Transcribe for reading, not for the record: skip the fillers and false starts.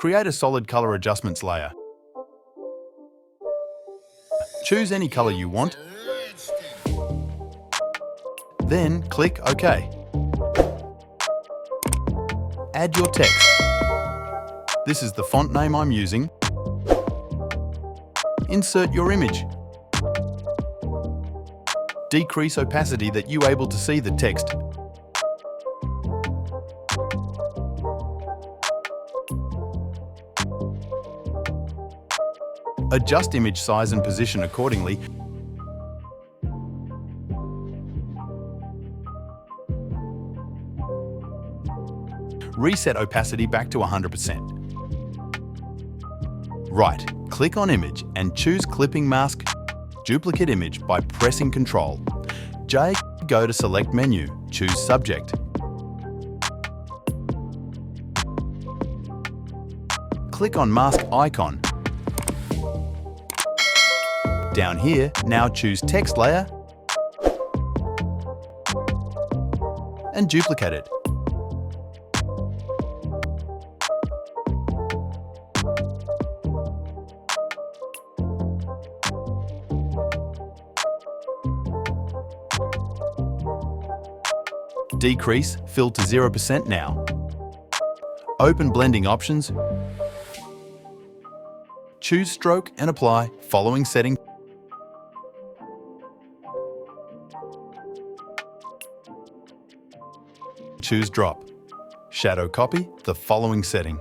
create a solid color adjustments layer. Choose any color you want, then click OK. Add your text. This is the font name I'm using. Insert your image. Decrease opacity that you're able to see the text. Adjust image size and position accordingly. Reset opacity back to 100%. Right, click on Image and choose Clipping Mask Duplicate Image by pressing Ctrl. J, go to Select Menu, choose Subject. Click on Mask icon. Down here, now choose Text Layer and duplicate it. Decrease, fill to 0% now. Open blending options. Choose stroke and apply following setting. Choose drop. Shadow copy the following setting.